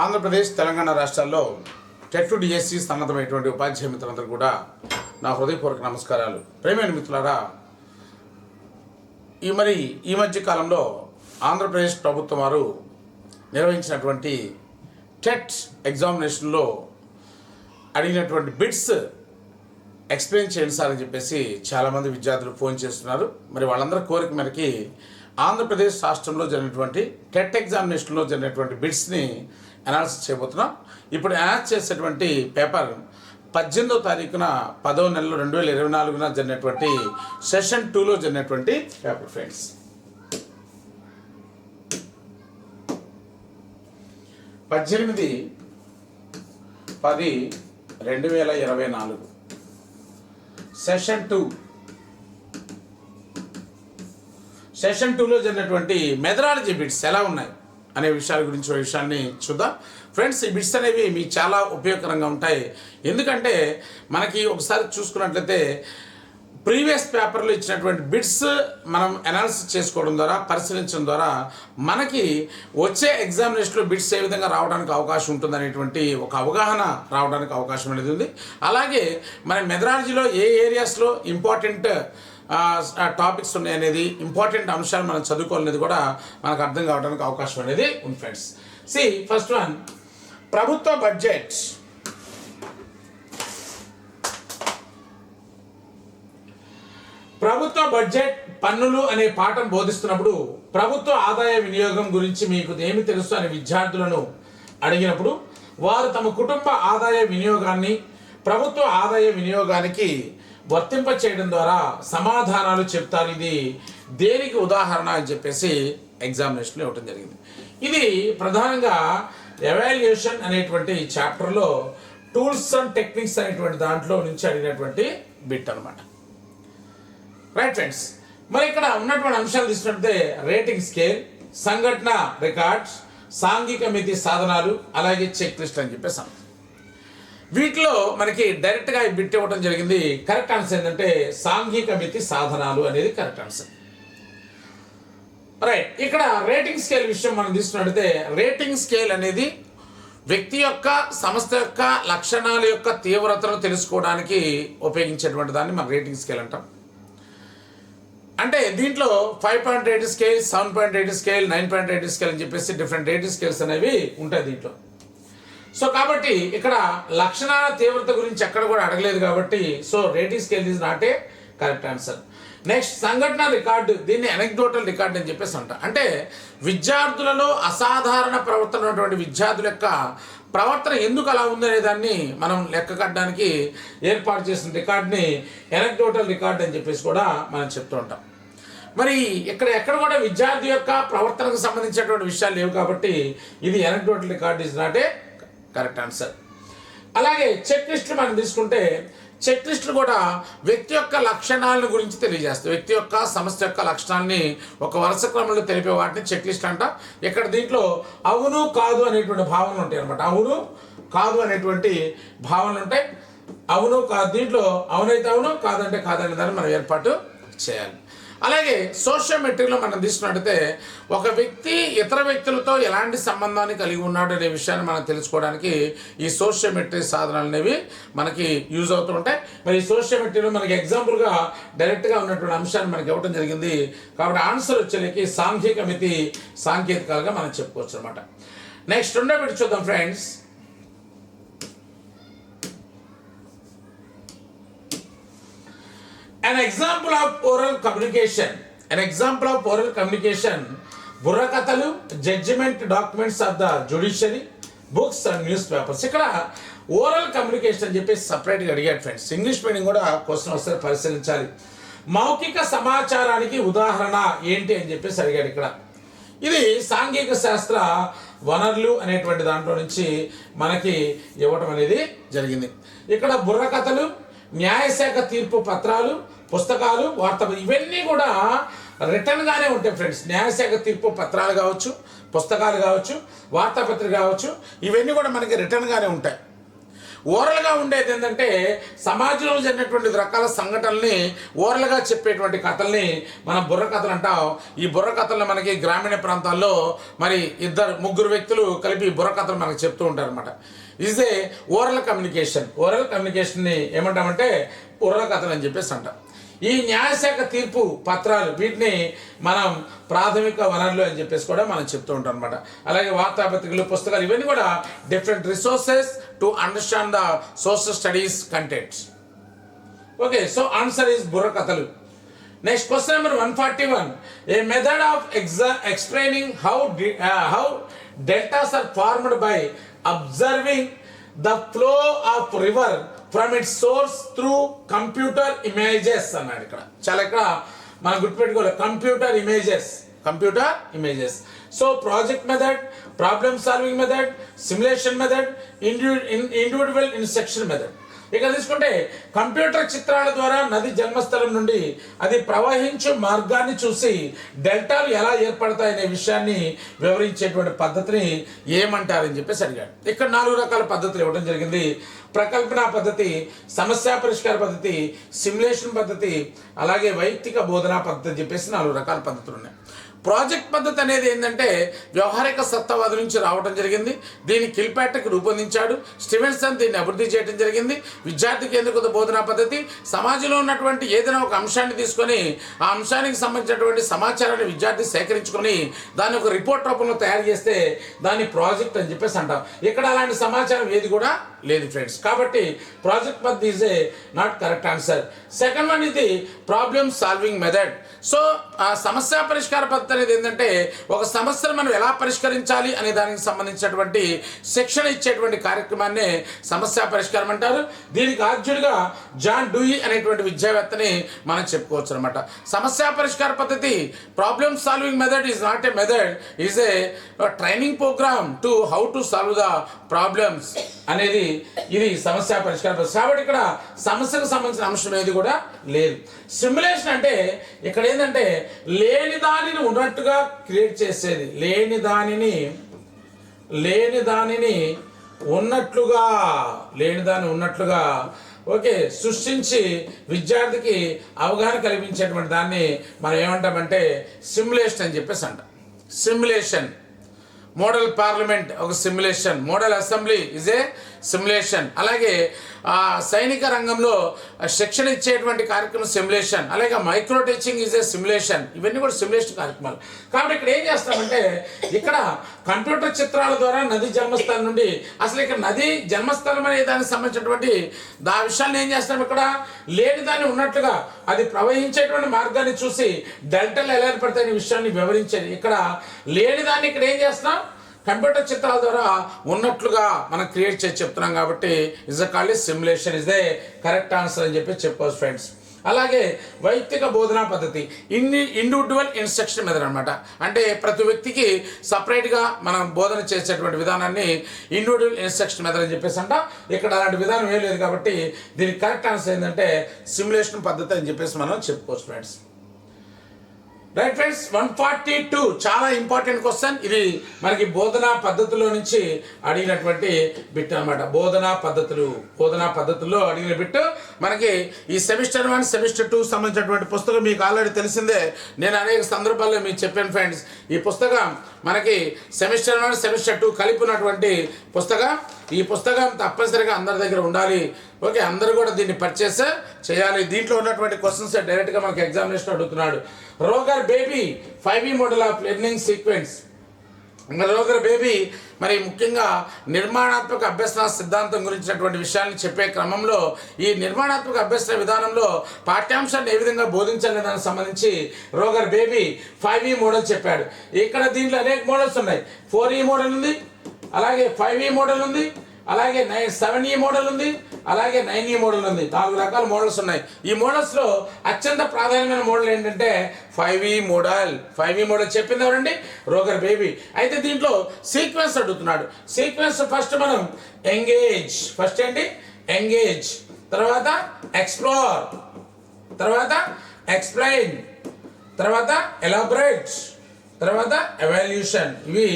ఆంధ్రప్రదేశ్ తెలంగాణ రాష్ట్రాల్లో TET DSC సన్నద్ధమైనటువంటి ఉపాధ్యాయ మిత్రులందరూ కూడా నా హృదయపూర్వక నమస్కారాలు. ప్రేమైన మిత్రులారా, ఈ మధ్య కాలంలో ఆంధ్రప్రదేశ్ ప్రభుత్వం వారు నిర్వహించినటువంటి టెట్ ఎగ్జామినేషన్లో అడిగినటువంటి బిట్స్ ఎక్స్ప్లెయిన్ చేయండి సార్ అని చెప్పేసి చాలామంది విద్యార్థులు ఫోన్ చేస్తున్నారు. మరి వాళ్ళందరి కోరిక మేరకి ఆంధ్రప్రదేశ్ రాష్ట్రంలో జరిగినటువంటి టెట్ ఎగ్జామినేషన్లో జరిగినటువంటి బిట్స్ని అనాలిసిస్ చేయబోతున్నాం. ఇప్పుడు అనాలిసిస్ చేసేటువంటి పేపర్ 18వ తారీఖున 10వ నెల 2024 జరిగినటువంటి సెషన్ 2లో జరిగినటువంటి పేపర్ ఫ్రెండ్స్. పద్దెనిమిది 10/2024 సెషన్ 2లో జరిగినటువంటి మెథడాలజీ బిట్స్ ఎలా ఉన్నాయి అనే విషయాల గురించి విషయాన్ని చూద్దాం ఫ్రెండ్స్. ఈ బిట్స్ అనేవి మీకు చాలా ఉపయోగకరంగా ఉంటాయి. ఎందుకంటే మనకి ఒకసారి చూసుకున్నట్లయితే ప్రీవియస్ పేపర్లో ఇచ్చినటువంటి బిట్స్ మనం అనాలిసిస్ చేసుకోవడం ద్వారా, పరిశీలించడం ద్వారా మనకి వచ్చే ఎగ్జామినేషన్లో బిట్స్ ఏ విధంగా రావడానికి అవకాశం ఉంటుంది అనేటువంటి ఒక అవగాహన రావడానికి అవకాశం అనేది ఉంది. అలాగే మన మెథడాలజీలో ఏ ఏరియాస్లో ఇంపార్టెంట్ టాపిక్స్ ఉన్నాయి అనేది, ఇంపార్టెంట్ అంశాలు మనం చదువుకోవాలనేది కూడా మనకు అర్థం కావడానికి అవకాశం అనేది ఉంది ఫ్రెండ్స్. ఫస్ట్ వన్, ప్రభుత్వ బడ్జెట్. ప్రభుత్వ బడ్జెట్ పన్నులు అనే పాఠం బోధిస్తున్నప్పుడు ప్రభుత్వ ఆదాయ వినియోగం గురించి మీకు ఏమి తెలుసు అని విద్యార్థులను అడిగినప్పుడు వారు తమ కుటుంబ ఆదాయ వినియోగాన్ని ప్రభుత్వ ఆదాయ వినియోగానికి వర్తింప చేయడం ద్వారా సమాధానాలు చెప్తారు. ఇది దేనికి ఉదాహరణ అని చెప్పేసి ఎగ్జామినేషన్లో ఇవ్వడం జరిగింది. ఇది ప్రధానంగా ఎవాల్యుయేషన్ అనేటువంటి చాప్టర్లో టూల్స్ అండ్ టెక్నిక్స్ అనేటువంటి దాంట్లో నుంచి అడిగినటువంటి బిట్ అనమాట. రైట్ ఫ్రెండ్స్, మరి ఇక్కడ ఉన్నటువంటి అంశాలు తీసుకుంటే రేటింగ్ స్కేల్, సంఘటన రికార్డ్స్, సాంఘిక మితి సాధనాలు, అలాగే చెక్ లిస్ట్ అని చెప్పేసి వీటిలో మనకి డైరెక్ట్గా బిట్ ఇవ్వడం జరిగింది. కరెక్ట్ ఆన్సర్ ఏంటంటే సాంఘిక మితి సాధనాలు అనేది కరెక్ట్ ఆన్సర్. రైట్, ఇక్కడ రేటింగ్ స్కేల్ విషయం మనం తీసుకున్నట్లయితే రేటింగ్ స్కేల్ అనేది వ్యక్తి యొక్క, సంస్థ యొక్క లక్షణాల యొక్క తీవ్రతను తెలుసుకోవడానికి ఉపయోగించేటువంటి దాన్ని మనం రేటింగ్ స్కేల్ అంటాం. అంటే దీంట్లో 5.8 స్కేల్, 7.8 స్కేల్, 9.8 స్కేల్ అని చెప్పేసి డిఫరెంట్ రేటింగ్ స్కేల్స్ అనేవి ఉంటాయి దీంట్లో. సో కాబట్టి ఇక్కడ లక్షణాల తీవ్రత గురించి ఎక్కడ కూడా అడగలేదు కాబట్టి so rating scale is not A correct answer. Next, సంఘటన రికార్డు, దీన్ని అనెక్డోటల్ రికార్డు అని చెప్పేసి అంట. అంటే విద్యార్థులలో అసాధారణ ప్రవర్తన ఉన్నటువంటి విద్యార్థుల యొక్క ప్రవర్తన ఎందుకు అలా ఉందనే దాన్ని మనం లెక్క కట్టడానికి ఏర్పాటు చేసిన రికార్డుని అనెక్డోటల్ రికార్డు అని చెప్పేసి కూడా మనం చెప్తూ ఉంటాం. మరి ఎక్కడ కూడా విద్యార్థి యొక్క ప్రవర్తనకు సంబంధించినటువంటి విషయాలు లేవు కాబట్టి ఇది anecdotal record is not A correct answer. అలాగే చెక్ లిస్టులు మనం తీసుకుంటే చెక్ లిస్టులు కూడా వ్యక్తి యొక్క లక్షణాలను గురించి తెలియజేస్తాయి. వ్యక్తి యొక్క, సంస్థ యొక్క లక్షణాన్ని ఒక వరుస క్రమంలో తెలిపే వాటిని చెక్ లిస్ట్ అంట. ఇక్కడ దీంట్లో అవును కాదు అనేటువంటి భావనలు ఉంటాయి అనమాట. అవును కాదు అనేటువంటి భావనలు ఉంటాయి. అవును కాదు, దీంట్లో అవునైతే అవును, కాదంటే కాదనే దాన్ని మనం ఏర్పాటు చేయాలి. అలాగే సోషియోమెట్రీలో మనం తీసుకున్నట్టయితే ఒక వ్యక్తి ఇతర వ్యక్తులతో ఎలాంటి సంబంధాన్ని కలిగి ఉన్నాడు అనే విషయాన్ని మనం తెలుసుకోవడానికి ఈ సోషియోమెట్రీ సాధనాలు అనేవి మనకి యూజ్ అవుతూ ఉంటాయి. మరి ఈ సోషియోమెట్రీలో మనకి ఎగ్జాంపుల్గా డైరెక్ట్గా ఉన్నటువంటి అంశాన్ని మనకి ఇవ్వడం జరిగింది. కాబట్టి ఆన్సర్ వచ్చేకి సాంఘిక మితి సాంకేతికాలుగా మనం చెప్పుకోవచ్చు అనమాట. నెక్స్ట్ రెండో బిట్ చూద్దాం friends. An example of oral communication, బుర్రకథలు, judgement documents of the judiciary, books and newspapers. ఇక్కడ ఓరల్ కమ్యూనికేషన్ అని చెప్పేసి సపరేట్గా అడిగాడు ఫ్రెండ్స్. ఇంగ్లీష్ మీడియం కూడా క్వశ్చన్ వస్తే పరిశీలించాలి. మౌఖిక సమాచారానికి ఉదాహరణ ఏంటి అని చెప్పేసి అడిగాడు. ఇక్కడ ఇది సాంఘిక శాస్త్ర వనరులు అనేటువంటి దాంట్లో నుంచి మనకి ఇవ్వటం అనేది జరిగింది. ఇక్కడ బుర్రకథలు, న్యాయశాఖ తీర్పు పత్రాలు, పుస్తకాలు, వార్తా, ఇవన్నీ కూడా రిటర్న్గానే ఉంటాయి ఫ్రెండ్స్. న్యాయశాఖ తీర్పు పత్రాలు కావచ్చు, పుస్తకాలు కావచ్చు, వార్తాపత్రిక కావచ్చు, ఇవన్నీ కూడా మనకి రిటర్న్గానే ఉంటాయి. ఓరల్గా ఉండేది ఏంటంటే సమాజంలో జరిగినటువంటి రకాల సంఘటనల్ని ఓరల్గా చెప్పేటువంటి కథల్ని మనం బుర్ర కథలు అంటాం. ఈ బుర్ర కథలను మనకి గ్రామీణ ప్రాంతాల్లో మరి ముగ్గురు వ్యక్తులు కలిపి బుర్ర కథలు మనకు చెప్తూ ఉంటారు అనమాట. Is a oral communication. Oral కమ్యూనికేషన్ని ఏమంటామంటే ఓరల్ కథలు అని చెప్పేసి అంటాం. ఈ న్యాయశాఖ తీర్పు పత్రాలు వీటిని మనం ప్రాథమిక వనరులు అని చెప్పేసి కూడా మనం చెప్తూ ఉంటాం అనమాట. అలాగే వార్తాపత్రికలు, పుస్తకాలు ఇవన్నీ కూడా different resources to understand the social studies contents. Okay, so answer is బుర్ర కథలు. Next question number 141. A method of explaining how deltas are formed by observing the flow of river from its source through computer images అన్నాడు. ఇక్కడ మనం గుర్తుపెట్టుకోవాలి, computer images. So project method, problem solving method, simulation method, individual instruction method. ఇక్కడ తీసుకుంటే computer చిత్రాల ద్వారా నది జన్మస్థలం నుండి అది ప్రవహించే మార్గాన్ని చూసి డెల్టాలు ఎలా ఏర్పడతాయనే విషయాన్ని వివరించేటువంటి పద్ధతిని ఏమంటారని చెప్పేసి అడిగాడు. ఇక్కడ 4 రకాల పద్ధతులు ఇవ్వడం జరిగింది. ప్రకల్పన పద్ధతి, సమస్య పరిష్కార పద్ధతి, సిమ్యులేషన్ పద్ధతి, అలాగే వైయక్తిక బోధనా పద్ధతి చెప్పేసి 4 రకాల పద్ధతులు ఉన్నాయి. ప్రాజెక్ట్ పద్ధతి అనేది ఏంటంటే వ్యవహారిక సత్తవాది నుంచి రావడం జరిగింది. దీన్ని కిల్పాట్రిక్ రూపొందించాడు. స్టీవెన్సన్ దీన్ని అభివృద్ధి చేయడం జరిగింది. విద్యార్థి కేంద్రీకృత బోధనా పద్ధతి సమాజంలో ఉన్నటువంటి ఏదైనా ఒక అంశాన్ని తీసుకొని ఆ అంశానికి సంబంధించినటువంటి సమాచారాన్ని విద్యార్థి సేకరించుకొని దాన్ని ఒక రిపోర్ట్ రూపంలో తయారు చేస్తే దాన్ని ప్రాజెక్ట్ అని చెప్పేసి అంటాం. ఇక్కడ అలాంటి సమాచారం ఏది కూడా లేదు ఫ్రెండ్స్. కాబట్టి ప్రాజెక్ట్ పద్ధతి is a not correct answer. Second one ఇది ప్రాబ్లమ్ సాల్వింగ్ మెథడ్. సో ఆ సమస్య పరిష్కార పద్ధతి అనేది ఏంటంటే ఒక సమస్యను మనం ఎలా పరిష్కరించాలి అనే దానికి సంబంధించినటువంటి శిక్షణ ఇచ్చేటువంటి కార్యక్రమాన్ని సమస్య పరిష్కారం అంటారు. దీనికి ఆద్యుడిగా జాన్ డూయి అనేటువంటి విద్యావేత్తని మనం చెప్పుకోవచ్చు అనమాట. సమస్య పరిష్కార పద్ధతి, problem solving method is not a method, is a training programme to how to solve the problems అనేది ఇది సమస్య పరిష్కార పద్ధతి. కాబట్టి ఇక్కడ సమస్యకు సంబంధించిన అంశం ఏది కూడా లేదు. సిమ్యులేషన్ అంటే ఇక్కడ ఏంటంటే లేని దానిని ఉన్నట్టుగా క్రియేట్ చేసేది, లేని దానిని ఉన్నట్లుగా ఓకే సృష్టించి విద్యార్థికి అవగాహన కల్పించేటువంటి దాన్ని మనం ఏమంటామంటే సిమ్యులేషన్ అని చెప్పేసి అంటాం. సిమ్యులేషన్, మోడల్ పార్లమెంట్ ఒక simulation, model assembly is a simulation. అలాగే సైనిక రంగంలో శిక్షణ ఇచ్చేటువంటి కార్యక్రమం సిమ్యులేషన్. అలాగే micro teaching is a simulation. ఇవన్నీ కూడా సిమ్యులేషన్ కార్యక్రమాలు. కాబట్టి ఇక్కడ ఏం చేస్తామంటే ఇక్కడ కంప్యూటర్ చిత్రాల ద్వారా నది జన్మస్థలం నుండి అసలు ఇక్కడ నది జన్మస్థలం అనే దానికి సంబంధించినటువంటి ఆ విషయాన్ని ఏం చేస్తాం, ఇక్కడ లేని దాన్ని ఉన్నట్లుగా అది ప్రవహించేటువంటి మార్గాన్ని చూసి డెల్టాలు ఎలా ఏర్పడతాయనే విషయాన్ని వివరించేది. ఇక్కడ లేని దాన్ని ఇక్కడ ఏం చేస్తాం, కంప్యూటర్ చిత్రాల ద్వారా ఉన్నట్లుగా మనం క్రియేట్ చేసి చెప్తున్నాం. కాబట్టి is a called simulation is the correct answer అని చెప్పి చెప్పుకోవచ్చు ఫ్రెండ్స్. అలాగే వైయక్తిక బోధనా పద్ధతి, ఇండివిజువల్ ఇన్స్ట్రక్షన్ మెథడ్ అనమాట. అంటే ప్రతి వ్యక్తికి సపరేట్గా మనం బోధన చేసేటువంటి విధానాన్ని ఇండివిజువల్ ఇన్స్ట్రక్షన్ మెథడ్ అని చెప్పేసి అంట. ఇక్కడ అలాంటి విధానం ఏం లేదు. కాబట్టి దీనికి కరెక్ట్ ఆన్సర్ ఏంటంటే సిమ్యులేషన్ పద్ధతి అని చెప్పేసి మనం చెప్పుకోవచ్చు ఫ్రెండ్స్. రైట్ ఫ్రెండ్స్, 142 చాలా ఇంపార్టెంట్ క్వశ్చన్. ఇది మనకి బోధనా పద్ధతుల్లో నుంచి అడిగినటువంటి బిట్ అనమాట. బోధనా పద్ధతుల్లో అడిగిన బిట్ మనకి ఈ సెమిస్టర్ 1 సెమిస్టర్ 2 సంబంధించినటువంటి పుస్తకం మీకు ఆల్రెడీ తెలిసిందే. నేను అనేక సందర్భాల్లో మీకు చెప్పాను ఫ్రెండ్స్. ఈ పుస్తకం మనకి సెమిస్టర్ 1 సెమిస్టర్ 2 కలిపి ఉన్నటువంటి పుస్తకం. ఈ పుస్తకం తప్పనిసరిగా అందరి దగ్గర ఉండాలి. ఓకే, అందరూ కూడా దీన్ని పర్చేస్ చేయాలి. దీంట్లో ఉన్నటువంటి క్వశ్చన్స్ డైరెక్ట్గా మనకి ఎగ్జామినేషన్ అడుగుతున్నాడు. Rogor baby 5E model of learning sequence. Rogor baby మరి ముఖ్యంగా నిర్మాణాత్మక అభ్యసన సిద్ధాంతం గురించినటువంటి విషయాన్ని చెప్పే క్రమంలో ఈ నిర్మాణాత్మక అభ్యసన విధానంలో పాఠ్యాంశాన్ని ఏ విధంగా బోధించాలనే దానికి సంబంధించి రోగర్ బేబీ 5E మోడల్ చెప్పాడు. ఇక్కడ దీంట్లో అనేక మోడల్స్ ఉన్నాయి. 4E మోడల్ ఉంది, అలాగే 5E మోడల్ ఉంది, అలాగే 7E మోడల్ ఉంది, అలాగే 9E మోడల్ ఉంది. 4 రకాల మోడల్స్ ఉన్నాయి. ఈ మోడల్స్లో అత్యంత ప్రాధాన్యమైన మోడల్ ఏంటంటే 5E మోడల్. 5E మోడల్ చెప్పింది ఎవరండి? Rogor baby. అయితే దీంట్లో సీక్వెన్స్ అడుగుతున్నాడు. సీక్వెన్స్ ఫస్ట్ మనం ఎంగేజ్, ఫస్ట్ ఏంటి ఎంగేజ్, తర్వాత ఎక్స్ప్లోర్, తర్వాత ఎక్స్ప్లెయిన్, తర్వాత ఎలాబరేట్, తర్వాత ఎవాల్యూషన్. ఇవి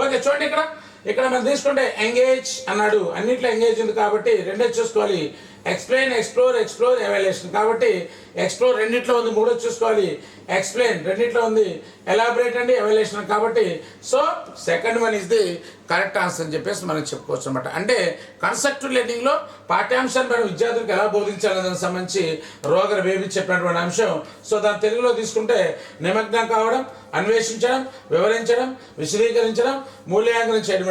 ఓకే. చూడండి ఇక్కడ ఇక్కడ మనం తీసుకుంటే ఎంగేజ్ అన్నాడు, అన్నిట్లో ఎంగేజ్ ఉంది కాబట్టి రెండే చూసుకోవాలి. Explain, explore, evaluation. కాబట్టి ఎక్స్ప్లోర్ రెండిట్లో ఉంది, మూడో చూసుకోవాలి. ఎక్స్ప్లెయిన్ రెండిట్లో ఉంది, ఎలాబరేట్ అండి ఎవాల్యుయేషన్. కాబట్టి so second one is the correct answer అని చెప్పేసి మనం చెప్పుకోవచ్చు అనమాట. అంటే కన్స్ట్రక్టివ్ లెర్నింగ్లో పాఠ్యాంశాన్ని మనం విద్యార్థులకు ఎలా బోధించాలనే దానికి సంబంధించి రోగర్ బేబీ చెప్పినటువంటి అంశం. సో దాని తెలుగులో తీసుకుంటే నిమగ్నం కావడం, అన్వేషించడం, వివరించడం, విశదీకరించడం, మూల్యాంకనం చేయడం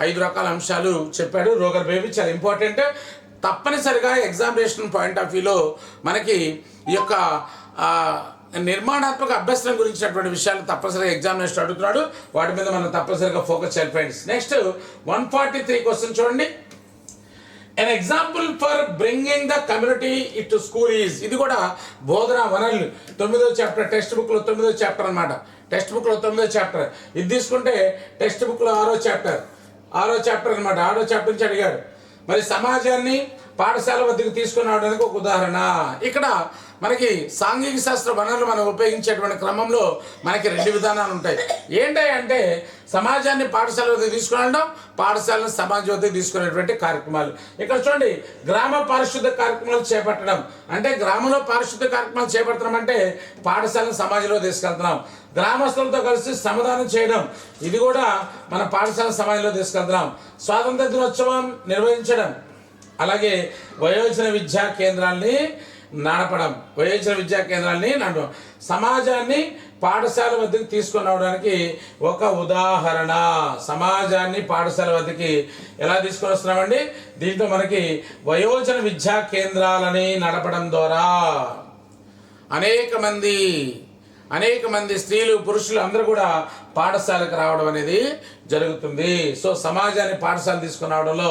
5 రకాల అంశాలు చెప్పాడు రోగర్ బేబీ. చాలా ఇంపార్టెంట్. తప్పనిసరిగా ఎగ్జామినేషన్ పాయింట్ ఆఫ్ వ్యూలో మనకి ఈ యొక్క నిర్మాణాత్మక అభ్యసనం గురించినటువంటి విషయాలు తప్పనిసరిగా ఎగ్జామినేషన్ అడుగుతున్నాడు. వాటి మీద మనం తప్పనిసరిగా ఫోకస్ చేయాలి ఫ్రెండ్స్. నెక్స్ట్ 143 క్వశ్చన్ చూడండి. An example for bringing the community into school is, ఇది కూడా బోధన వనరులు 9వ చాప్టర్, టెక్స్ట్ బుక్లో 9వ చాప్టర్ అనమాట. టెక్స్ట్ బుక్లో 9వ చాప్టర్. ఇది తీసుకుంటే టెక్స్ట్ బుక్లో 6వ చాప్టర్ అనమాట. 6వ చాప్టర్ నుంచి అడిగాడు. మరి సమాజాన్ని పాఠశాల వద్దకు తీసుకుని రావడానికి ఒక ఉదాహరణ. ఇక్కడ మనకి సాంఘిక శాస్త్ర వనరులు మనం ఉపయోగించేటువంటి క్రమంలో మనకి 2 విధానాలు ఉంటాయి. ఏంటంటే సమాజాన్ని పాఠశాల వద్దకు తీసుకురావడం, పాఠశాలను సమాజం వద్దకు తీసుకునేటువంటి కార్యక్రమాలు. ఇక్కడ చూడండి, గ్రామ పారిశుద్ధ కార్యక్రమాలు చేపట్టడం అంటే గ్రామంలో పారిశుద్ధ కార్యక్రమాలు చేపడతాం అంటే పాఠశాలను సమాజంలో తీసుకెళ్తున్నాం. గ్రామస్తులతో కలిసి శ్రమదానం చేయడం, ఇది కూడా మన పాఠశాల సమాజంలో తీసుకెళ్తున్నాం. స్వాతంత్ర దినోత్సవం నిర్వహించడం, అలాగే వయోజన విద్యా కేంద్రాల్ని నడపడం. సమాజాన్ని పాఠశాల వద్దకు తీసుకొని రావడానికి ఒక ఉదాహరణ. సమాజాన్ని పాఠశాల వద్దకి ఎలా తీసుకొని వస్తున్నామండి? దీంతో మనకి వయోజన విద్యా కేంద్రాలని నడపడం ద్వారా అనేక మంది స్త్రీలు, పురుషులు అందరూ కూడా పాఠశాలకు రావడం అనేది జరుగుతుంది. సో సమాజాన్ని పాఠశాల తీసుకుని రావడంలో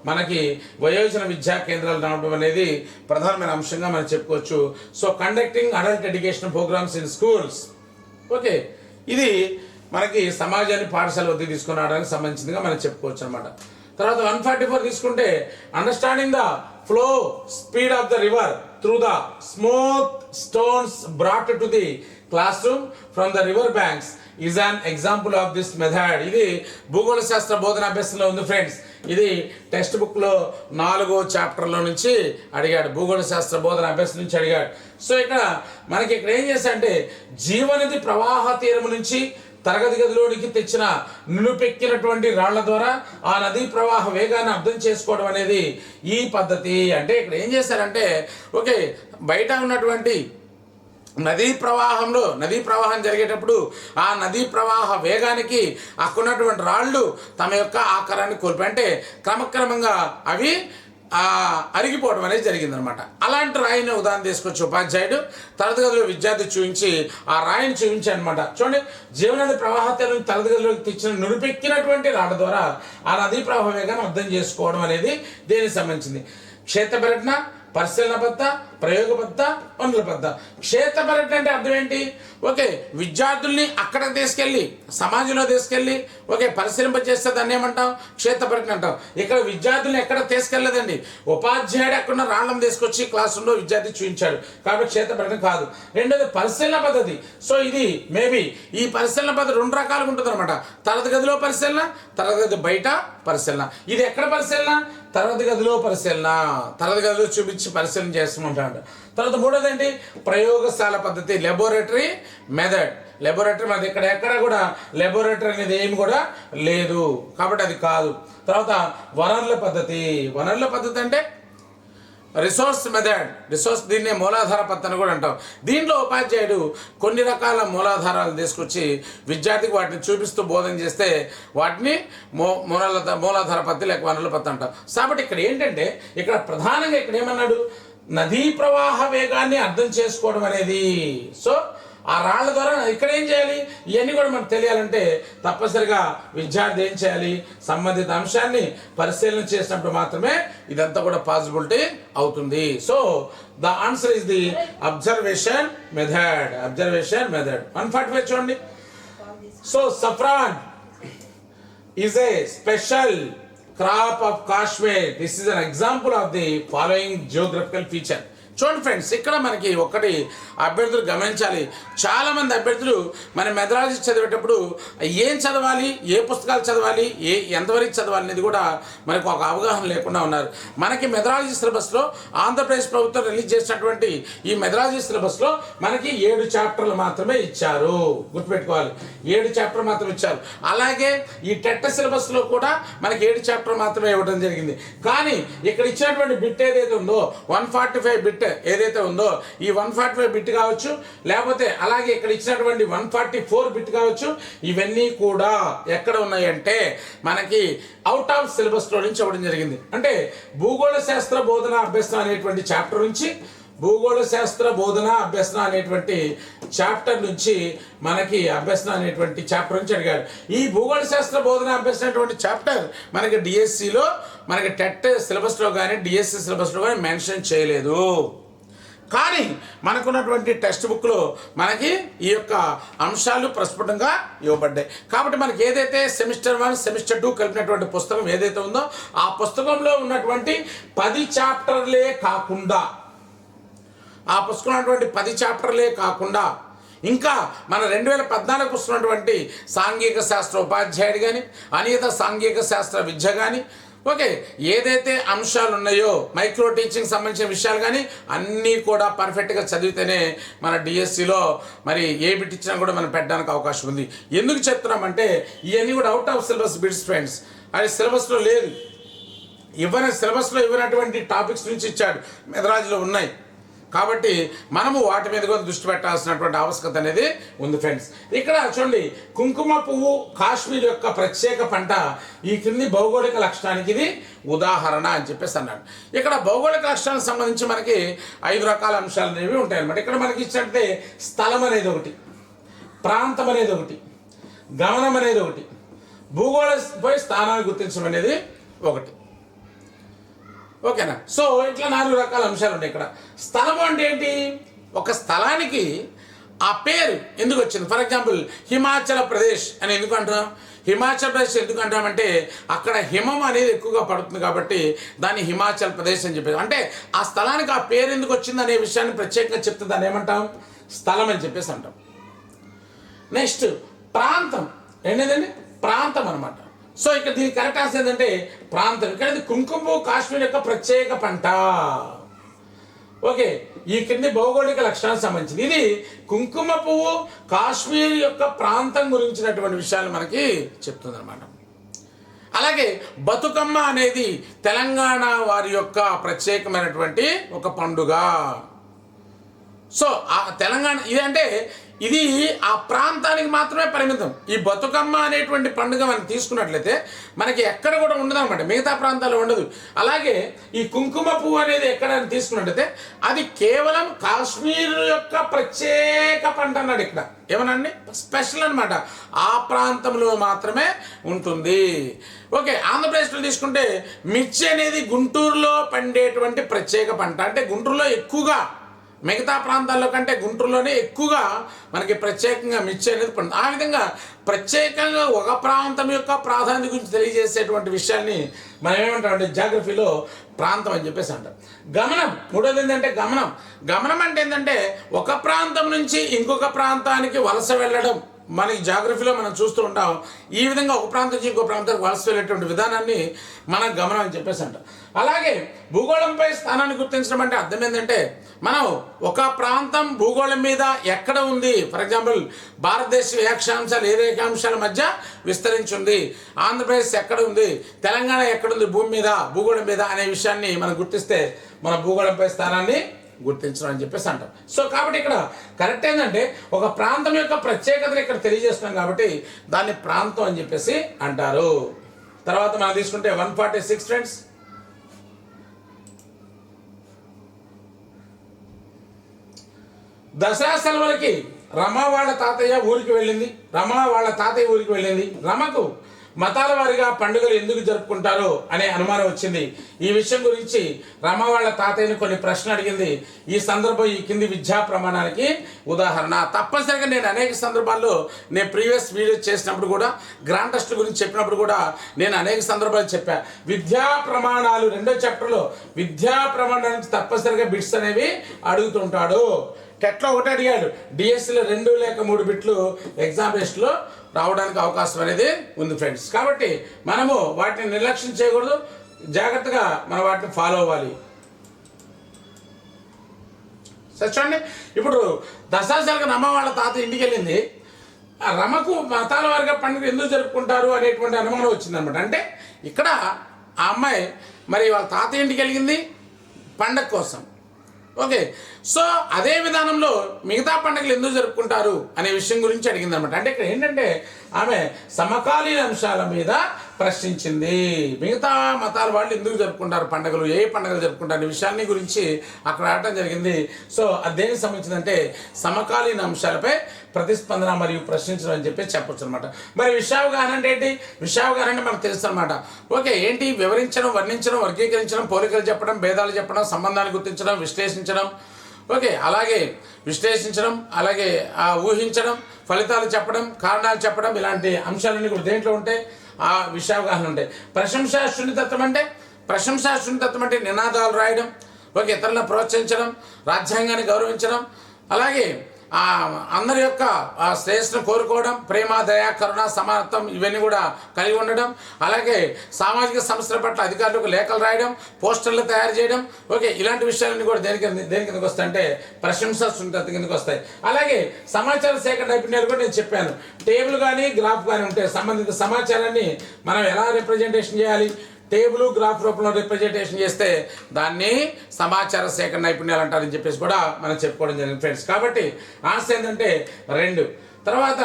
మనకి వయోజన విద్యా కేంద్రాలు రావడం అనేది ప్రధానమైన అంశంగా మనం చెప్పుకోవచ్చు. So conducting adult education programmes in schools. Okay, ఇది మనకి సమాజాన్ని పాఠశాల వద్దకు తీసుకుని రావడానికి సంబంధించిందిగా మనం చెప్పుకోవచ్చు అనమాట. తర్వాత 144 తీసుకుంటే understanding the flow speed of the river through the smooth stones brought to the class room from the river banks is an example of this method. ఇది భూగోళ శాస్త్ర బోధన అభ్యాసంలో ఉంది ఫ్రెండ్స్. ఇది టెక్స్ట్ బుక్లో 4వ చాప్టర్లో నుంచి అడిగాడు, భూగోళ శాస్త్ర బోధన అభ్యాసం నుంచి అడిగాడు. సో ఇక్కడ మనకి ఇక్కడ ఏం చేశాడంటే జీవనది ప్రవాహ తీరం నుంచి తరగతి గదిలోనికి తెచ్చిన నునుపెక్కినటువంటి రాళ్ల ద్వారా ఆ నదీ ప్రవాహ వేగాన్ని అర్థం చేసుకోవడం అనేది ఈ పద్ధతి. అంటే ఇక్కడ ఏం చేశారంటే ఓకే, బయట ఉన్నటువంటి నదీ ప్రవాహం జరిగేటప్పుడు ఆ నదీ ప్రవాహ వేగానికి అక్కడున్నటువంటి రాళ్ళు తమ యొక్క ఆకారాన్ని కోల్పోయి, అంటే క్రమక్రమంగా అవి అరిగిపోవడం అనేది జరిగిందనమాట. అలాంటి రాయిని ఉదాహరణ తీసుకొచ్చి ఉపాధ్యాయుడు తరగతి గదిలో విద్యార్థి చూపించి ఆ రాయిని చూపించి అనమాట. చూడండి, జీవనది ప్రవాహతను తరగతి గదిలోకి తెచ్చిన నుడిపెక్కినటువంటి రాళ్ళ ద్వారా ఆ నదీ ప్రవాహ వేగాన్ని అర్థం చేసుకోవడం అనేది దేనికి సంబంధించింది? క్షేత్ర పర్యటన, పరిశీలన బద్ద, ప్రయోగ బద్ద, వనరుల బద్ద. క్షేత్ర పర్యటన అంటే అర్థం ఏంటి? ఓకే, విద్యార్థుల్ని అక్కడికి తీసుకెళ్ళి సమాజంలో తీసుకెళ్ళి పరిశీలింపజేస్తే దాన్ని ఏమంటాం? క్షేత్ర పర్యటన అంటాం. ఇక్కడ విద్యార్థుల్ని ఎక్కడ తీసుకెళ్ళలేదండి, ఉపాధ్యాయుడు ఎక్కడున్న రాళ్ళను తీసుకొచ్చి క్లాస్ రూమ్లో విద్యార్థి చూపించాడు, కాబట్టి క్షేత్ర పర్యటన కాదు. రెండోది పరిశీలన పద్ధతి. సో ఇది మేబీ ఈ పరిశీలన పద్ధతి 2 రకాలుగా ఉంటుంది అనమాట. తరగతి గదిలో పరిశీలన, తరగతి గది బయట పరిశీలన. ఇది ఎక్కడ పరిశీలన? తరగతి గదిలో పరిశీలన, తరగతి గదిలో చూపించి పరిశీలన చేస్తుంటాడు. తర్వాత 3వది ఏంటి? ప్రయోగశాల పద్ధతి, లెబొరేటరీ మెథడ్. ఇక్కడ ఎక్కడ కూడా లెబొరేటరీ అనేది ఏమి కూడా లేదు, కాబట్టి అది కాదు. తర్వాత వనరుల పద్ధతి అంటే రిసోర్స్ మెథడ్. దీన్నే మూలాధార పద్ధతి అని కూడా అంటాం. దీంట్లో ఉపాధ్యాయుడు కొన్ని రకాల మూలాధారాలు తీసుకొచ్చి విద్యార్థికి వాటిని చూపిస్తూ బోధన చేస్తే వాటిని మూలాధార పద్ధతి లేక వనరుల పద్ధతి అంటాం. కాబట్టి ఇక్కడ ఏంటంటే ఇక్కడ ప్రధానంగా ఇక్కడ ఏమన్నాడు? నదీ ప్రవాహ వేగాన్ని అర్థం చేసుకోవడం అనేది. సో ఆ రాళ్ల ద్వారా ఇక్కడ ఏం చేయాలి? ఇవన్నీ కూడా మనకు తెలియాలంటే తప్పనిసరిగా విద్యార్థి ఏం చేయాలి? సంబంధిత అంశాన్ని పరిశీలన చేసినప్పుడు మాత్రమే ఇదంతా కూడా పాసిబిలిటీ అవుతుంది. So the answer is the observation method. 145 చూడండి. So saffron is a special crop of Kashmir. This is an example of the following geographical feature. చూడండి ఫ్రెండ్స్, ఇక్కడ మనకి ఒకటి అభ్యర్థులు గమనించాలి. చాలామంది అభ్యర్థులు మన మెథడాలజీ చదివేటప్పుడు ఏం చదవాలి, ఏ పుస్తకాలు చదవాలి, ఎంతవరకు చదవాలి అనేది కూడా మనకు ఒక అవగాహన లేకుండా ఉన్నారు. మనకి మెథడాలజీ సిలబస్లో ఆంధ్రప్రదేశ్ ప్రభుత్వం రిలీజ్ చేసినటువంటి ఈ మెథడాలజీ సిలబస్లో మనకి 7 చాప్టర్లు మాత్రమే ఇచ్చారు. గుర్తుపెట్టుకోవాలి, 7 చాప్టర్లు మాత్రమే ఇచ్చారు. అలాగే ఈ టెట్ సిలబస్లో కూడా మనకి 7 చాప్టర్లు మాత్రమే ఇవ్వడం జరిగింది. కానీ ఇక్కడ ఇచ్చినటువంటి బిట్ ఏదైతే ఉందో 145 బిట్ ఏదైతే ఉందో ఈ 145 బిట్ కావచ్చు, లేకపోతే అలాగే ఇక్కడ ఇచ్చినటువంటి 144 బిట్ కావచ్చు, ఇవన్నీ కూడా ఎక్కడ ఉన్నాయంటే మనకి అవుట్ ఆఫ్ సిలబస్లో నుంచి ఇవ్వడం జరిగింది. అంటే భూగోళ శాస్త్ర బోధన అభ్యసనం అనేటువంటి చాప్టర్ నుంచి భూగోళ శాస్త్ర బోధన అభ్యసనం అనేటువంటి చాప్టర్ నుంచి మనకి అభ్యసనం అనేటువంటి చాప్టర్ నుంచి అడిగారు. ఈ భూగోళ శాస్త్ర బోధన అభ్యసనం అనేటువంటి చాప్టర్ మనకి డిఎస్సిలో మనకి టెట్ సిలబస్లో కానీ డిఎస్సి సిలబస్లో కానీ మెన్షన్ చేయలేదు. కానీ మనకున్నటువంటి టెక్స్ట్ బుక్లో మనకి ఈ యొక్క అంశాలు ప్రస్ఫుటంగా ఇవ్వబడ్డాయి. కాబట్టి మనకి ఏదైతే సెమిస్టర్ 1 సెమిస్టర్ 2 కలిపినటువంటి పుస్తకం ఏదైతే ఉందో ఆ పుస్తకంలో ఉన్నటువంటి 10 చాప్టర్లే కాకుండా ఆ పుస్తకం ఉన్నటువంటి 10 చాప్టర్లే కాకుండా ఇంకా మన 2014 పుస్తున్నటువంటి సాంఘిక శాస్త్ర ఉపాధ్యాయుడు కానీ అనియత సాంఘిక శాస్త్ర విద్య కానీ ఓకే ఏదైతే అంశాలు ఉన్నాయో మైక్రో టీచింగ్ సంబంధించిన విషయాలు కానీ అన్నీ కూడా పర్ఫెక్ట్గా చదివితేనే మన డిఎస్సిలో మరి ఏ బిట్ ఇచ్చినా కూడా మనం పెట్టడానికి అవకాశం ఉంది. ఎందుకు చెప్తున్నామంటే ఇవన్నీ కూడా out of syllabus bits friends. అది సిలబస్లో లేదు, సిలబస్లో ఇవ్వనటువంటి టాపిక్స్ నుంచి ఇచ్చాడు, మెథడాలజీలో ఉన్నాయి. కాబట్టి మనము వాటి మీద కూడా దృష్టి పెట్టాల్సినటువంటి ఆవశ్యకత అనేది ఉంది ఫ్రెండ్స్. ఇక్కడ చూడండి, కుంకుమ పువ్వు కాశ్మీర్ యొక్క ప్రత్యేక పంట ఈ క్రింది భౌగోళిక లక్షణానికి ఇది ఉదాహరణ అని చెప్పేసి అన్నాడు. ఇక్కడ భౌగోళిక లక్షణానికి సంబంధించి మనకి 5 రకాల అంశాలు అనేవి ఉంటాయి అన్నమాట. ఇక్కడ మనకి ఇచ్చినట్టే స్థలం అనేది ఒకటి, ప్రాంతం అనేది ఒకటి, గమనం అనేది ఒకటి, భూగోళపై స్థానాన్ని గుర్తించడం అనేది ఒకటి. ఓకేనా? సో ఇట్లా 4 రకాల అంశాలు ఉన్నాయి. ఇక్కడ స్థలం అంటే ఏంటి? ఒక స్థలానికి ఆ పేరు ఎందుకు వచ్చింది? ఫర్ ఎగ్జాంపుల్ హిమాచల్ ప్రదేశ్ అని ఎందుకు అంటున్నాం? హిమాచల్ ప్రదేశ్ ఎందుకు అంటామంటే అక్కడ హిమం అనేది ఎక్కువగా పడుతుంది కాబట్టి దాన్ని హిమాచల్ ప్రదేశ్ అని చెప్పేసి, అంటే ఆ స్థలానికి ఆ పేరు ఎందుకు వచ్చింది అనే విషయాన్ని ప్రత్యేకంగా చెప్తే దాన్ని ఏమంటాం? స్థలం అని చెప్పేసి అంటాం. నెక్స్ట్ ప్రాంతం ఏంటండి? ప్రాంతం అనమాట. సో ఇక్కడ దీని కరెక్ట్ ఆన్సర్ ఏంటంటే ప్రాంతం. ఇక్కడ కుంకుమ పువ్వు కాశ్మీర్ యొక్క ప్రత్యేక పంట. ఓకే, ఈ కింది భౌగోళిక లక్షణాలకు సంబంధించింది. ఇది కుంకుమ పువ్వు కాశ్మీర్ యొక్క ప్రాంతం గురించినటువంటి విషయాలు మనకి చెప్తుంది అనమాట. అలాగే బతుకమ్మ అనేది తెలంగాణ వారి యొక్క ప్రత్యేకమైనటువంటి ఒక పండుగ. సో ఆ తెలంగాణ ఇదంటే ఇది ఆ ప్రాంతానికి మాత్రమే పరిమితం. ఈ బతుకమ్మ అనేటువంటి పండుగ మనం తీసుకున్నట్లయితే మనకి ఎక్కడ కూడా ఉండదు అనమాట, మిగతా ప్రాంతాల్లో ఉండదు. అలాగే ఈ కుంకుమ పువ్వు అనేది ఎక్కడ తీసుకున్నట్లయితే అది కేవలం కాశ్మీర్ యొక్క ప్రత్యేక పంట అన్నాడు. ఇక్కడ ఏమనండి స్పెషల్ అనమాట, ఆ ప్రాంతంలో మాత్రమే ఉంటుంది. ఓకే, ఆంధ్రప్రదేశ్లో తీసుకుంటే మిర్చి అనేది గుంటూరులో పండేటువంటి ప్రత్యేక పంట. అంటే గుంటూరులో ఎక్కువగా, మిగతా ప్రాంతాల్లో కంటే గుంటూరులోనే ఎక్కువగా మనకి ప్రత్యేకంగా మిర్చి అనేది పండుతుంది. ఆ విధంగా ప్రత్యేకంగా ఒక ప్రాంతం యొక్క ప్రాధాన్యత గురించి తెలియజేసేటువంటి విషయాన్ని మనం ఏమంటామంటే జాగ్రఫీలో ప్రాంతం అని చెప్పేసి అంటాం. గమనం మూడోది ఏంటంటే గమనం. గమనం అంటే ఏంటంటే ఒక ప్రాంతం నుంచి ఇంకొక ప్రాంతానికి వలస వెళ్ళడం. మనకి జాగ్రఫీలో మనం చూస్తూ ఉంటాం. ఈ విధంగా ఒక ప్రాంతం నుంచి ఇంకో ప్రాంతానికి వలస వెళ్ళేటువంటి విధానాన్ని మనం గమనం అని చెప్పేసి అంటాం. అలాగే భూగోళంపై స్థానాన్ని గుర్తించడం అంటే అర్థం ఏంటంటే మనం ఒక ప్రాంతం భూగోళం మీద ఎక్కడ ఉంది. ఫర్ ఎగ్జాంపుల్ భారతదేశ ఏకాంశాలు ఏ రేఖాంశాల మధ్య విస్తరించి ఉంది, ఆంధ్రప్రదేశ్ ఎక్కడ ఉంది, తెలంగాణ ఎక్కడుంది భూమి మీద భూగోళం మీద అనే విషయాన్ని మనం గుర్తిస్తే మన భూగోళంపై స్థానాన్ని గుర్తించడం అని చెప్పేసి అంటాం. సో కాబట్టి ఇక్కడ కరెక్ట్ ఏంటంటే ఒక ప్రాంతం యొక్క ప్రత్యేకతను ఇక్కడ తెలియజేస్తున్నాం కాబట్టి దాన్ని ప్రాంతం అని చెప్పేసి అంటారు. తర్వాత మనం తీసుకుంటే 146 ఫ్రెండ్స్. దసరా సెలవులకి రమ వాళ్ళ తాతయ్య ఊరికి వెళ్ళింది. రమకు మతాల వారిగా పండుగలు ఎందుకు జరుపుకుంటారు అనే అనుమానం వచ్చింది. ఈ విషయం గురించి రమ వాళ్ళ తాతయ్యని కొన్ని ప్రశ్నలు అడిగింది. ఈ సందర్భం ఈ కింది విద్యా ప్రమాణానికి ఉదాహరణ. తప్పనిసరిగా నేను అనేక సందర్భాల్లో నేను ప్రీవియస్ వీడియో చేసినప్పుడు కూడా గ్రాండ్ టెస్ట్ గురించి చెప్పినప్పుడు కూడా నేను అనేక సందర్భాలు చెప్పా. విద్యా ప్రమాణాలు 2వ చాప్టర్లో విద్యా ప్రమాణానికి తప్పనిసరిగా బిట్స్ అనేవి అడుగుతుంటాడు. టెట్లో ఒకటి అడిగాడు, డిఎస్సిలో 2 లేక 3 బిట్లు ఎగ్జామినేషన్లో రావడానికి అవకాశం అనేది ఉంది ఫ్రెండ్స్. కాబట్టి మనము వాటిని నిర్లక్ష్యం చేయకూడదు, జాగ్రత్తగా మనం వాటిని ఫాలో అవ్వాలి. సరే చూడండి, ఇప్పుడు దశాశాలకు రమ వాళ్ళ తాత ఇంటికి వెళ్ళింది. ఆ రమకు మతాల వారిగా పండుగ ఎందుకు జరుపుకుంటారు అనేటువంటి అనుమానం వచ్చిందనమాట. అంటే ఇక్కడ ఆ అమ్మాయి మరి వాళ్ళ తాత ఇంటికి వెళ్ళింది పండగ కోసం. ఓకే, సో అదే విధానంలో మిగతా పండుగలు ఎందుకు జరుపుకుంటారు అనే విషయం గురించి అడిగింది అనమాట. అంటే ఇక్కడ ఏంటంటే ఆమె సమకాలీన అంశాల మీద ప్రశ్నించింది. మిగతా మతాల వాళ్ళు ఎందుకు జరుపుకుంటారు పండుగలు, ఏ పండుగలు జరుపుకుంటారు అనే విషయాన్ని గురించి అక్కడ ఆడటం జరిగింది. సో అది దేనికి సంబంధించిందంటే సమకాలీన అంశాలపై ప్రతిస్పందన మరియు ప్రశ్నించడం అని చెప్పి చెప్పొచ్చు అనమాట. మరి విషయావగాహన అంటే ఏంటి? విషయావగాహన అంటే మనకు తెలుసు అనమాట. ఓకే, ఏంటి? వివరించడం, వర్ణించడం, వర్గీకరించడం, పోలికలు చెప్పడం, భేదాలు చెప్పడం, సంబంధాలు గుర్తించడం, విశ్లేషించడం. ఓకే, అలాగే విశ్లేషించడం, అలాగే ఊహించడం, ఫలితాలు చెప్పడం, కారణాలు చెప్పడం, ఇలాంటి అంశాలన్నీ కూడా దేంట్లో ఉంటాయి? ఆ విషయావగాహన ఉంటాయి. ప్రశంసా సున్నితత్వం అంటే నినాదాలు రాయడం, ఓకే, ఇతరులను ప్రోత్సహించడం, రాజ్యాంగాన్ని గౌరవించడం, అలాగే అందరి యొక్క శ్రేయస్సును కోరుకోవడం, ప్రేమ, దయ, కరుణ, సమానత్వం ఇవన్నీ కూడా కలిగి ఉండడం, అలాగే సామాజిక సంస్థల పట్ల అధికారులకు లేఖలు రాయడం, పోస్టర్లు తయారు చేయడం. ఓకే, ఇలాంటి విషయాలన్నీ కూడా దేని కిందకి వస్తాయి అంటే ప్రశంసా సున్నితత్వం కిందకి వస్తాయి. అలాగే సమాచార సేకరణ నైపుణ్యాలు కూడా నేను చెప్పాను. టేబుల్ కానీ గ్రాఫ్ కానీ ఉంటే సంబంధిత సమాచారాన్ని మనం ఎలా రిప్రజెంటేషన్ చేయాలి, టేబుల్ గ్రాఫ్ రూపంలో రిప్రజెంటేషన్ చేస్తే దాన్ని సమాచార సేకరణ నైపుణ్యాలు అంటారని చెప్పేసి కూడా మనం చెప్పుకోవడం జరిగింది ఫ్రెండ్స్. కాబట్టి ఆన్సర్ ఏంటంటే 2. తర్వాత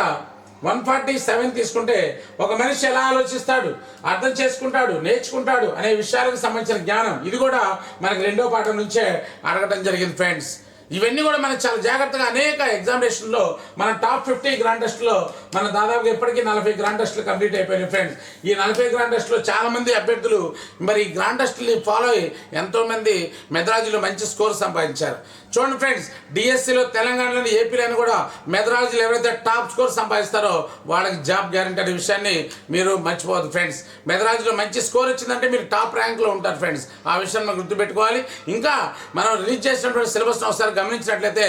147 తీసుకుంటే ఒక మనిషి ఎలా ఆలోచిస్తాడు, అర్థం చేసుకుంటాడు, నేర్చుకుంటాడు అనే విషయాలకు సంబంధించిన జ్ఞానం. ఇది కూడా మనకి 2వ పాఠం నుంచే అడగటం జరిగింది ఫ్రెండ్స్. ఇవన్నీ కూడా మనం చాలా జాగ్రత్తగా అనేక ఎగ్జామినేషన్లో మన టాప్ 50 గ్రాండ్ టెస్ట్లో మన దాదాపుగా ఇప్పటికీ 40 గ్రాండ్ టెస్టులు కంప్లీట్ అయిపోయినాయి ఫ్రెండ్స్. ఈ 40 గ్రాండ్ టెస్టులో చాలామంది అభ్యర్థులు మరి ఈ గ్రాండ్ టెస్టుని ఫాలో అయ్యి ఎంతోమంది మెదరాజులో మంచి స్కోర్ సంపాదించారు. చూడండి ఫ్రెండ్స్, డిఎస్సిలో తెలంగాణలోని ఏపీలోని కూడా మెదరాజులు ఎవరైతే టాప్ స్కోర్ సంపాదిస్తారో వాళ్ళకి జాబ్ గ్యారంటీ అనే విషయాన్ని మీరు మర్చిపోవద్దు ఫ్రెండ్స్. మెదరాజులో మంచి స్కోర్ వచ్చిందంటే మీరు టాప్ ర్యాంక్లో ఉంటారు ఫ్రెండ్స్. ఆ విషయాన్ని మనం గుర్తుపెట్టుకోవాలి. ఇంకా మనం రిలీజ్ చేసినటువంటి సిలబస్ను ఒకసారి గమనించినట్లయితే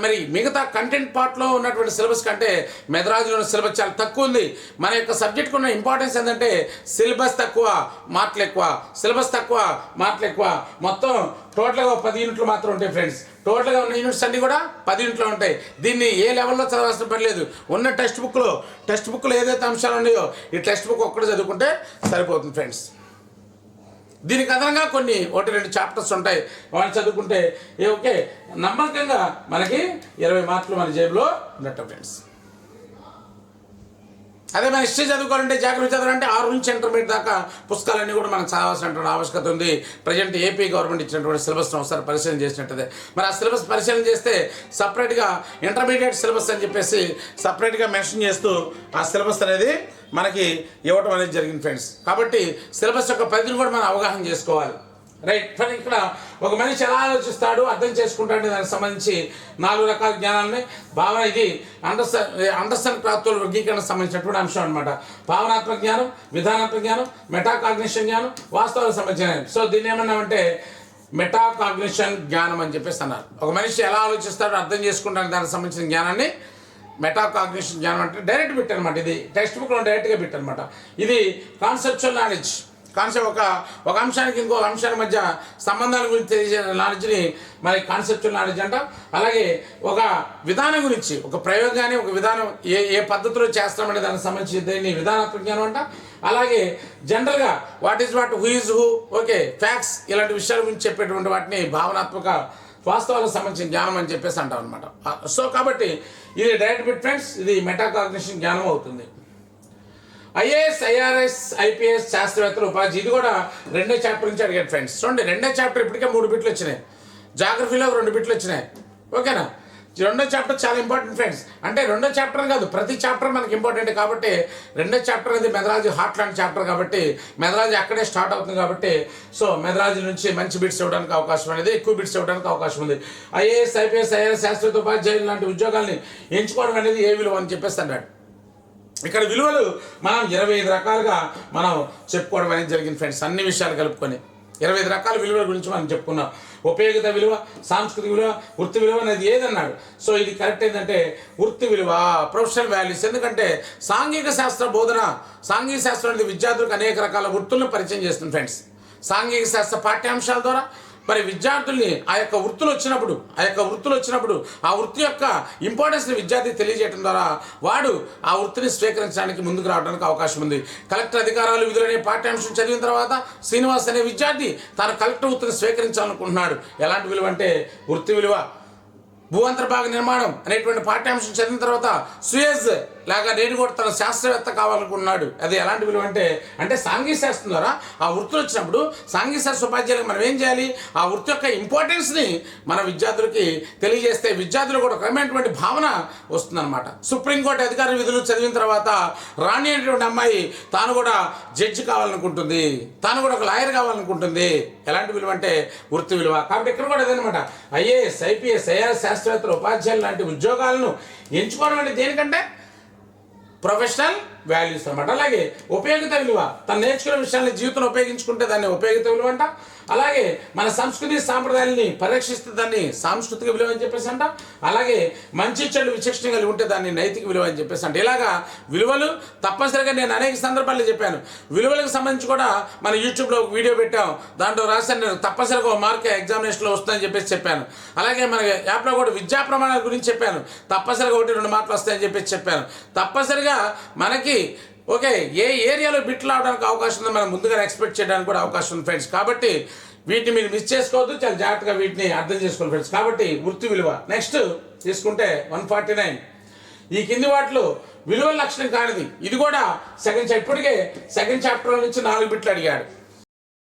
మరి మిగతా కంటెంట్ పార్ట్లో ఉన్నటువంటి సిలబస్ కంటే మెదరాజులో సిలబస్ చాలా తక్కువ ఉంది. మన యొక్క సబ్జెక్ట్కి ఉన్న ఇంపార్టెన్స్ ఏంటంటే సిలబస్ తక్కువ మార్కులు ఎక్కువ, సిలబస్ తక్కువ మార్కులు ఎక్కువ. మొత్తం టోటల్గా 10 యూనిట్లు మాత్రం ఉంటాయి ఫ్రెండ్స్. టోటల్గా ఉన్న యూనిట్స్ అన్నీ కూడా 10 యూనిట్లు ఉంటాయి. దీన్ని ఏ లెవెల్లో చదవాల్సిన పని లేదు. ఉన్న టెక్స్ట్ బుక్లో ఏదైతే అంశాలు ఉన్నాయో ఈ టెక్స్ట్ బుక్ ఒక్కటి చదువుకుంటే సరిపోతుంది ఫ్రెండ్స్. దీనికి అదనంగా కొన్ని 1-2 చాప్టర్స్ ఉంటాయి, వాళ్ళు చదువుకుంటే ఓకే నమ్మకంగా మనకి 20 మార్కులు మన జేబులో ఉన్నట్టు ఫ్రెండ్స్. అదే మన హిస్టరీ చదువుకోవాలంటే జాగ్రత్త చదవాలంటే 6 నుంచి ఇంటర్మీడియట్ దాకా పుస్తకాలన్నీ కూడా మనం చదవాల్సినటువంటి ఆవశ్యకత ఉంది. ప్రజెంట్ ఏపీ గవర్నమెంట్ ఇచ్చినటువంటి సిలబస్ను ఒకసారి పరిశీలన చేసినట్టుదే. మరి ఆ సిలబస్ పరిశీలన చేస్తే సపరేట్గా ఇంటర్మీడియట్ సిలబస్ అని చెప్పేసి సపరేట్గా మెన్షన్ చేస్తూ ఆ సిలబస్ అనేది మనకి ఇవ్వడం అనేది జరిగింది ఫ్రెండ్స్. కాబట్టి సిలబస్ యొక్క పరిధిని కూడా మనం అవగాహన చేసుకోవాలి. రైట్, కానీ ఇక్కడ ఒక మనిషి ఎలా ఆలోచిస్తాడు, అర్థం చేసుకుంటాడు దానికి సంబంధించి 4 రకాల జ్ఞానాలని భావన. ఇది అండర్స్టాండ్ ప్రాప్తుల వర్గీకరణకు సంబంధించినటువంటి అంశం అనమాట. భావనాత్మక జ్ఞానం, విధానాత్మక జ్ఞానం, మెటాకాగ్నిషన్ జ్ఞానం, వాస్తవాలకు సంబంధించిన. సో దీన్ని ఏమన్నామంటే మెటాకాగ్నిషన్ జ్ఞానం అని చెప్పేసి అన్నారు. ఒక మనిషి ఎలా ఆలోచిస్తాడో అర్థం చేసుకుంటాడు దానికి సంబంధించిన జ్ఞానాన్ని మెటాకాగ్నిషన్ జ్ఞానం అంటే డైరెక్ట్ బిట్ అనమాట. ఇది టెక్స్ట్ బుక్లో డైరెక్ట్గా బిట్ అనమాట. ఇది కాన్సెప్చువల్ నాలెడ్జ్. ఒక అంశానికి ఇంకో అంశాల మధ్య సంబంధాల గురించి తెలిసే నాలెడ్జ్ని మరి కాన్సెప్చువల్ నాలెడ్జ్ అంట. అలాగే ఒక విధానం గురించి, ఒక ప్రయోగాన్ని, ఒక విధానం ఏ పద్ధతిలో చేస్తామనే దానికి సంబంధించి దీన్ని విధానాత్మక జ్ఞానం అంట. అలాగే జనరల్గా what is what, who is who, okay facts, ఇలాంటి విషయాల గురించి చెప్పేటువంటి వాటిని భావనాత్మక వాస్తవాలకు సంబంధించిన జ్ఞానం అని చెప్పేసి అంటాం అనమాట. సో కాబట్టి ఇది డైరెక్ట్ బిట్ ఫ్రెండ్స్, ఇది మెటాకాగ్నిషన్ జ్ఞానం అవుతుంది. ఐఏఎస్, ఐఆర్ఎస్, ఐపీఎస్ శాస్త్రవేత్తలు ఉపాధి, ఇది కూడా 2వ చాప్టర్ నుంచి అడిగాడు ఫ్రెండ్స్. చూడండి 2వ చాప్టర్ ఇప్పటికే 3 బిట్లు వచ్చినాయి, జాగ్రఫీలో 2 బిట్లు వచ్చినాయి. ఓకేనా? రెండో చాప్టర్ చాలా ఇంపార్టెంట్ ఫ్రెండ్స్. అంటే రెండో చాప్టర్ కాదు, ప్రతి చాప్టర్ మనకి ఇంపార్టెంట్ కాబట్టి రెండో చాప్టర్ అనేది మెథడాలజీ హార్ట్ లాంటి చాప్టర్ కాబట్టి మెథడాలజీ అక్కడే స్టార్ట్ అవుతుంది కాబట్టి సో మెథడాలజీ నుంచి మంచి బిట్స్ ఇవ్వడానికి అవకాశం అనేది, ఎక్కువ బిట్స్ ఇవ్వడానికి అవకాశం ఉంది. ఐఏఎస్, ఐపీఎస్, ఐఆర్ఎస్, శాస్త్రవేత్త, ఉపాధ్యాయులు లాంటి ఉద్యోగాల్ని ఎంచుకోవడం అనేది ఏ విలువ అని చెప్పేసి అన్నాడు. ఇక్కడ విలువలు మనం 25 రకాలుగా మనం చెప్పుకోవడం అనేది జరిగింది ఫ్రెండ్స్. అన్ని విషయాలు కలుపుకొని 25 రకాల విలువల గురించి మనం చెప్పుకున్నాం. ఉపయోగిత విలువ, సాంస్కృతిక విలువ, వృత్తి విలువ అనేది ఏదన్నాడు. సో ఇది కరెక్ట్ ఏంటంటే వృత్తి విలువ, ప్రొఫెషనల్ వాల్యూస్. ఎందుకంటే సాంఘిక శాస్త్ర బోధన, సాంఘిక శాస్త్రం అనేది విద్యార్థులకు అనేక రకాల వృత్తులను పరిచయం చేస్తుంది ఫ్రెండ్స్. సాంఘిక శాస్త్ర పాఠ్యాంశాల ద్వారా మరి విద్యార్థుల్ని ఆ యొక్క వృత్తులు వచ్చినప్పుడు ఆ వృత్తి యొక్క ఇంపార్టెన్స్ని విద్యార్థికి తెలియజేయడం ద్వారా వాడు ఆ వృత్తిని స్వీకరించడానికి ముందుకు రావడానికి అవకాశం ఉంది. కలెక్టర్ అధికారాలు, విధులు అనే పాఠ్యాంశం చదివిన తర్వాత శ్రీనివాస్ అనే విద్యార్థి తన కలెక్టర్ వృత్తిని స్వీకరించాలనుకుంటున్నాడు. ఎలాంటి విలువ అంటే వృత్తి విలువ. భూ అంతర్భాగ నిర్మాణం అనేటువంటి పాఠ్యాంశం చదివిన తర్వాత సుయేజ్ లాగా నేను కూడా తన శాస్త్రవేత్త కావాలనుకున్నాడు. అది ఎలాంటి విలువ అంటే సాంఘిక శాస్త్రం ద్వారా ఆ వృత్తులు వచ్చినప్పుడు సాంఘిక శాస్త్ర ఉపాధ్యాయులకు మనం ఏం చేయాలి, ఆ వృత్తి యొక్క ఇంపార్టెన్స్ని మన విద్యార్థులకి తెలియజేస్తే విద్యార్థులు కూడా ఒక రకమైనటువంటి భావన వస్తుందన్నమాట. సుప్రీంకోర్టు అధికార విధులు చదివిన తర్వాత రాణి అనేటువంటి అమ్మాయి తాను కూడా జడ్జి కావాలనుకుంటుంది, తాను కూడా ఒక లాయర్ కావాలనుకుంటుంది. ఎలాంటి విలువ అంటే వృత్తి విలువ. కాబట్టి ఇక్కడ కూడా అదనమాట ఐఏఎస్, ఐపీఎస్, ఐఆర్ఎస్, శాస్త్రవేత్తలు, ఉపాధ్యాయులు లాంటి ఉద్యోగాలను ఎంచుకోవడం అంటే దేనికంటే ప్రొఫెషనల్ వాల్యూస్ అనమాట. అలాగే ఉపయోగిత విలువ, తను నేర్చుకునే విషయాన్ని జీవితంలో ఉపయోగించుకుంటే దాన్ని ఉపయోగిత విలువ అంట. అలాగే మన సంస్కృతి సాంప్రదాయాలని పరిరక్షిస్తే దాన్ని సాంస్కృతిక విలువ అని చెప్పేసి అంట. అలాగే మంచి చెడు విచక్షణ కలిగి ఉంటే దాన్ని నైతిక విలువ అని చెప్పేసి అంటే ఇలాగా విలువలు తప్పనిసరిగా నేను అనేక సందర్భాల్లో చెప్పాను. విలువలకు సంబంధించి కూడా మన యూట్యూబ్లో ఒక వీడియో పెట్టాం, దాంట్లో రాశాను నేను తప్పనిసరిగా ఒక మార్క్ ఎగ్జామినేషన్లో వస్తుందని చెప్పేసి చెప్పాను. అలాగే మన యాప్లో కూడా విద్యా ప్రమాణాల గురించి చెప్పాను, తప్పనిసరిగా 1-2 మార్కులు వస్తాయని చెప్పేసి చెప్పాను. తప్పనిసరిగా మనకి ఓకే ఏ ఏరియాలో బిట్లు రావడానికి అవకాశం ఉందో మనం ముందుగా ఎక్స్పెక్ట్ చేయడానికి కూడా అవకాశం ఉంది ఫ్రెండ్స్. కాబట్టి వీటిని మీరు మిస్ చేసుకోవద్దు, చాలా జాగ్రత్తగా వీటిని అర్థం చేసుకోవాలి ఫ్రెండ్స్. కాబట్టి వృత్తి విలువ. నెక్స్ట్ తీసుకుంటే 149 ఈ కింది వాటిలో విలువల లక్షణం కానిది. ఇది కూడా ఇప్పటికే సెకండ్ చాప్టర్ నుంచి 4 బిట్లు అడిగాడు.